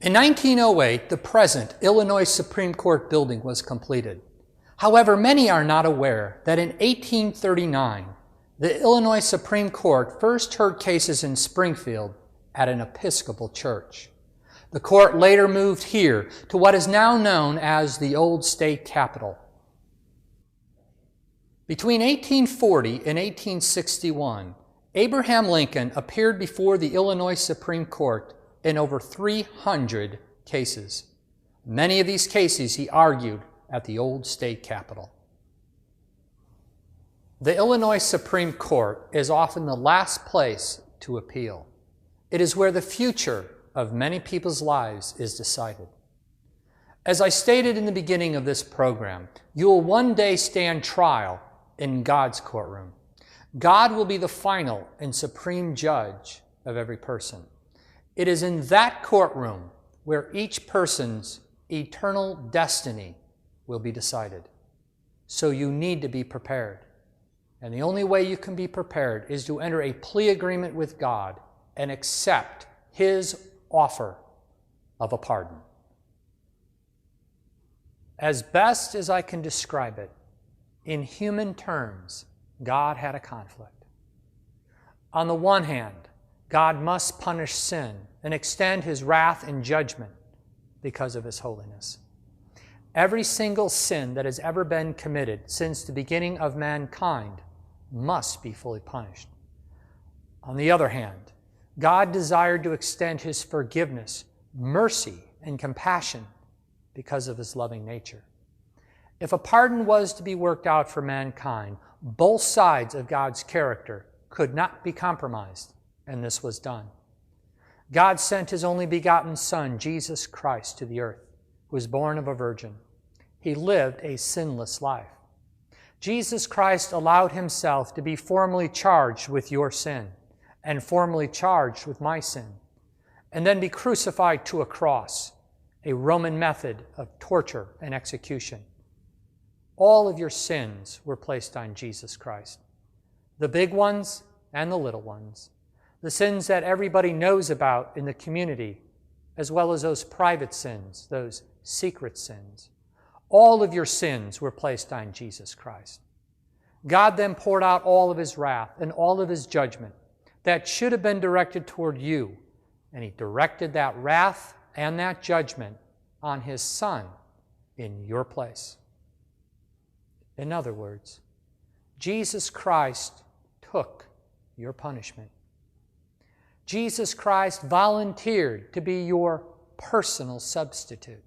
In 1908, the present Illinois Supreme Court building was completed. However, many are not aware that in 1839, the Illinois Supreme Court first heard cases in Springfield at an Episcopal church. The court later moved here to what is now known as the old state capitol. Between 1840 and 1861, Abraham Lincoln appeared before the Illinois Supreme Court in over 300 cases. Many of these cases he argued at the old state capitol. The Illinois Supreme Court is often the last place to appeal. It is where the future of many people's lives is decided. As I stated in the beginning of this program, you will one day stand trial in God's courtroom. God will be the final and supreme judge of every person. It is in that courtroom where each person's eternal destiny will be decided. So you need to be prepared. And the only way you can be prepared is to enter a plea agreement with God and accept His offer of a pardon. As best as I can describe it, in human terms, God had a conflict. On the one hand, God must punish sin and extend His wrath and judgment because of His holiness. Every single sin that has ever been committed since the beginning of mankind must be fully punished. On the other hand, God desired to extend His forgiveness, mercy, and compassion because of His loving nature. If a pardon was to be worked out for mankind, both sides of God's character could not be compromised, and this was done. God sent His only begotten Son, Jesus Christ, to the earth, who was born of a virgin. He lived a sinless life. Jesus Christ allowed Himself to be formally charged with your sin and formally charged with my sin, and then be crucified to a cross, a Roman method of torture and execution. All of your sins were placed on Jesus Christ, the big ones and the little ones, the sins that everybody knows about in the community, as well as those private sins, those secret sins. All of your sins were placed on Jesus Christ. God then poured out all of His wrath and all of His judgment that should have been directed toward you, and He directed that wrath and that judgment on His Son in your place. In other words, Jesus Christ took your punishment. Jesus Christ volunteered to be your personal substitute.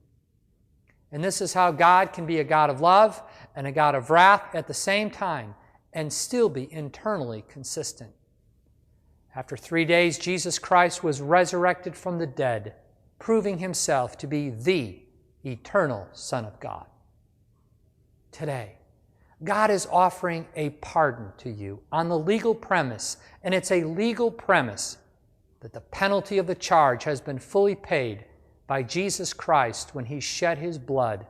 And this is how God can be a God of love and a God of wrath at the same time and still be internally consistent. After 3 days, Jesus Christ was resurrected from the dead, proving Himself to be the eternal Son of God. Today, God is offering a pardon to you on the legal premise, and it's a legal premise that the penalty of the charge has been fully paid by Jesus Christ when He shed His blood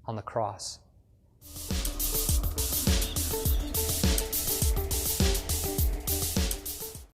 on the cross.